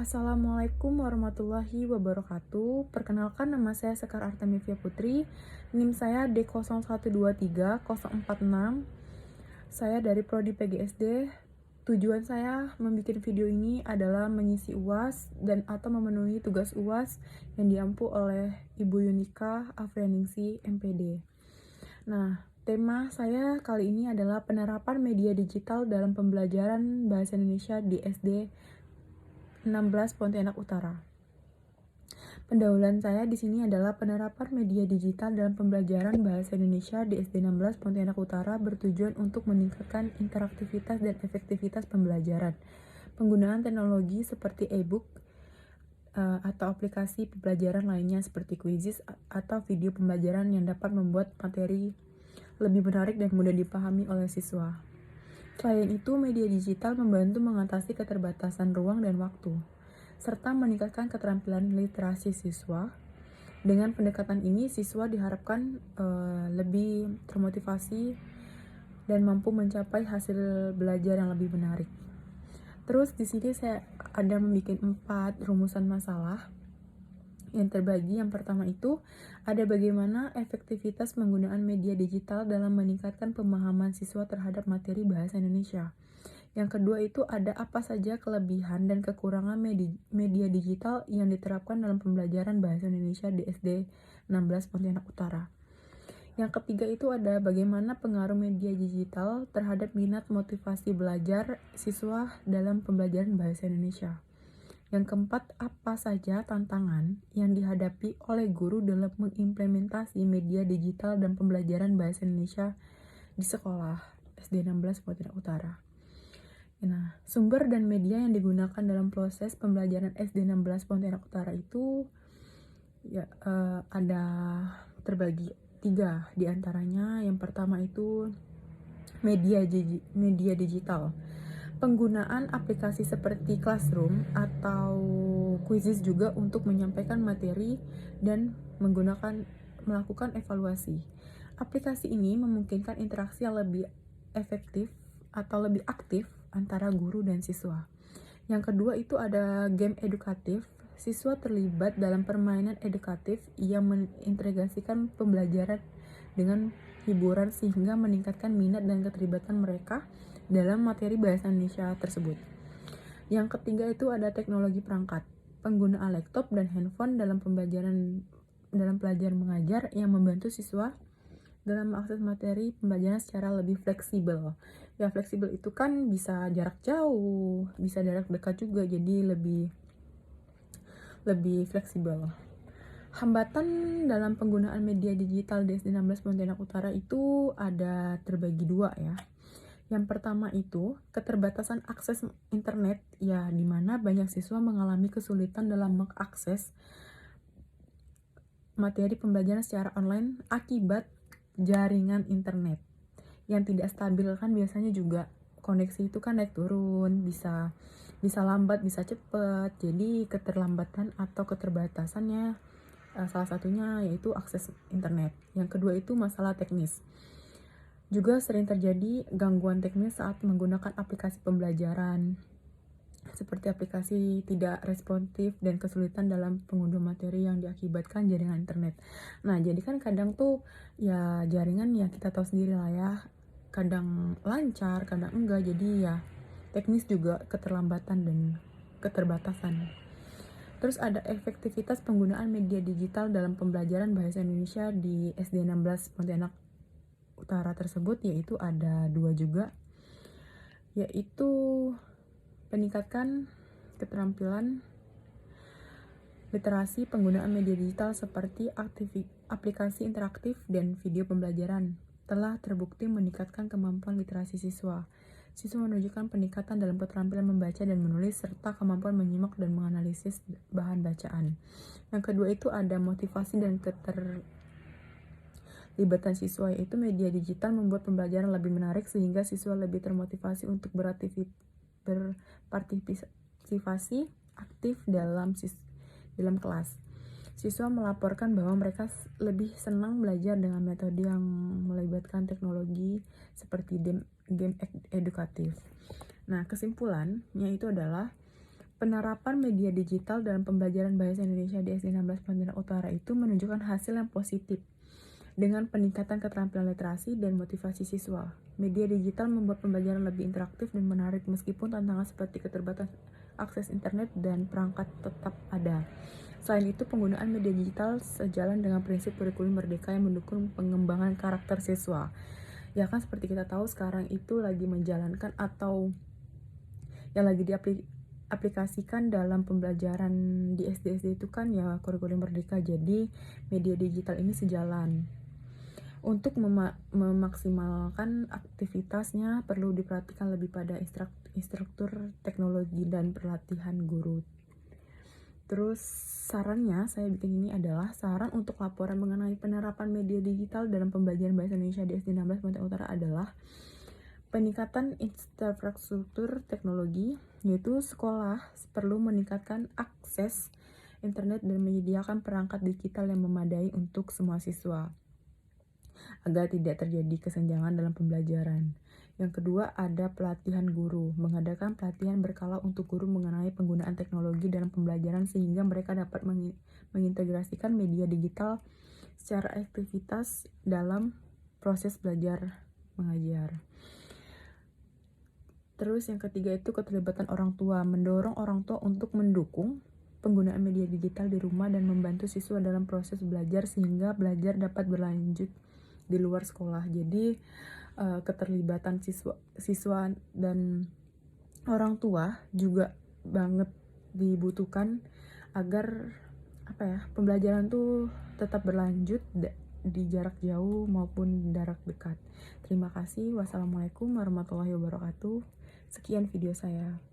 Assalamualaikum warahmatullahi wabarakatuh. Perkenalkan, nama saya Sekar Artemivia Putri. NIM saya D01230446. Saya dari Prodi PGSD. Tujuan saya membuat video ini adalah mengisi UAS dan atau memenuhi tugas UAS yang diampu oleh Ibu Yunika Afrianingsi MPD. Nah, tema saya kali ini adalah penerapan media digital dalam pembelajaran Bahasa Indonesia di SD 16 Pontianak Utara. Pendahuluan saya di sini adalah penerapan media digital dalam pembelajaran Bahasa Indonesia di SD 16 Pontianak Utara bertujuan untuk meningkatkan interaktivitas dan efektivitas pembelajaran. Penggunaan teknologi seperti e-book atau aplikasi pembelajaran lainnya seperti Quizizz atau video pembelajaran yang dapat membuat materi lebih menarik dan mudah dipahami oleh siswa. Selain itu, media digital membantu mengatasi keterbatasan ruang dan waktu, serta meningkatkan keterampilan literasi siswa. Dengan pendekatan ini, siswa diharapkan lebih termotivasi dan mampu mencapai hasil belajar yang lebih menarik. Terus di sini saya ada membuat 4 rumusan masalah yang terbagi. Yang pertama itu ada bagaimana efektivitas penggunaan media digital dalam meningkatkan pemahaman siswa terhadap materi bahasa Indonesia. Yang kedua itu ada apa saja kelebihan dan kekurangan media digital yang diterapkan dalam pembelajaran bahasa Indonesia di SD 16 Pontianak Utara. Yang ketiga itu ada bagaimana pengaruh media digital terhadap minat motivasi belajar siswa dalam pembelajaran bahasa Indonesia. Yang keempat, apa saja tantangan yang dihadapi oleh guru dalam mengimplementasi media digital dan pembelajaran bahasa Indonesia di sekolah SD 16 Pontianak Utara. Nah, sumber dan media yang digunakan dalam proses pembelajaran SD 16 Pontianak Utara itu ada terbagi 3 diantaranya. Yang pertama itu media digital. Penggunaan aplikasi seperti Classroom atau Quizizz juga untuk menyampaikan materi dan melakukan evaluasi. Aplikasi ini memungkinkan interaksi yang lebih efektif atau lebih aktif antara guru dan siswa. Yang kedua itu ada game edukatif. Siswa terlibat dalam permainan edukatif yang mengintegrasikan pembelajaran dengan hiburan sehingga meningkatkan minat dan keterlibatan mereka dalam materi bahasa Indonesia tersebut. Yang ketiga itu ada teknologi perangkat. Penggunaan laptop dan handphone dalam pelajaran mengajar yang membantu siswa dalam mengakses materi pembelajaran secara lebih fleksibel. Ya, fleksibel itu kan bisa jarak jauh, bisa jarak dekat juga, jadi lebih fleksibel. Hambatan dalam penggunaan media digital di SD 16 Pontianak Utara itu ada terbagi 2 ya. Yang pertama itu keterbatasan akses internet, ya di mana banyak siswa mengalami kesulitan dalam mengakses materi pembelajaran secara online akibat jaringan internet yang tidak stabil. Kan biasanya juga koneksi itu kan naik turun, bisa lambat, bisa cepat. Jadi keterlambatan atau keterbatasannya salah satunya yaitu akses internet. Yang kedua itu masalah teknis. Juga sering terjadi gangguan teknis saat menggunakan aplikasi pembelajaran, seperti aplikasi tidak responsif dan kesulitan dalam pengunduh materi yang diakibatkan jaringan internet. Nah, jadi kan kadang tuh ya jaringan ya kita tahu sendiri lah ya, kadang lancar, kadang enggak, jadi ya teknis juga keterlambatan dan keterbatasan. Terus ada efektivitas penggunaan media digital dalam pembelajaran bahasa Indonesia di SD 16 Pontianak Utara tersebut, yaitu ada 2 juga, yaitu peningkatkan keterampilan literasi penggunaan media digital seperti aplikasi interaktif dan video pembelajaran telah terbukti meningkatkan kemampuan literasi siswa. Siswa menunjukkan peningkatan dalam keterampilan membaca dan menulis serta kemampuan menyimak dan menganalisis bahan bacaan. Yang kedua itu ada motivasi dan keterlibatan siswa, yaitu media digital membuat pembelajaran lebih menarik sehingga siswa lebih termotivasi untuk berpartisipasi aktif dalam kelas. Siswa melaporkan bahwa mereka lebih senang belajar dengan metode yang melibatkan teknologi seperti game edukatif. Nah, kesimpulannya itu adalah Penerapan media digital dalam pembelajaran bahasa Indonesia di SD 16 Pontianak Utara itu menunjukkan hasil yang positif dengan peningkatan keterampilan literasi dan motivasi siswa. Media digital membuat pembelajaran lebih interaktif dan menarik meskipun tantangan seperti keterbatasan akses internet dan perangkat tetap ada. Selain itu, penggunaan media digital sejalan dengan prinsip kurikulum merdeka yang mendukung pengembangan karakter siswa. Ya kan, seperti kita tahu sekarang itu lagi menjalankan atau yang lagi diaplikasikan dalam pembelajaran di SD itu kan ya kurikulum merdeka. Jadi media digital ini sejalan. Untuk memaksimalkan aktivitasnya perlu diperhatikan lebih pada instruktur teknologi dan pelatihan guru. Terus sarannya saya bikin ini adalah saran untuk laporan mengenai penerapan media digital dalam pembelajaran bahasa Indonesia di SD 16 Pontianak Utara adalah peningkatan infrastruktur teknologi, yaitu sekolah perlu meningkatkan akses internet dan menyediakan perangkat digital yang memadai untuk semua siswa agar tidak terjadi kesenjangan dalam pembelajaran. Yang kedua, ada pelatihan guru. Mengadakan pelatihan berkala untuk guru mengenai penggunaan teknologi dalam pembelajaran sehingga mereka dapat mengintegrasikan media digital secara aktivitas dalam proses belajar mengajar. Terus yang ketiga itu keterlibatan orang tua. Mendorong orang tua untuk mendukung penggunaan media digital di rumah dan membantu siswa dalam proses belajar sehingga belajar dapat berlanjut di luar sekolah. Jadi keterlibatan siswa dan orang tua juga banget dibutuhkan agar pembelajaran tuh tetap berlanjut di jarak jauh maupun jarak dekat. Terima kasih. Wassalamualaikum warahmatullahi wabarakatuh. Sekian video saya.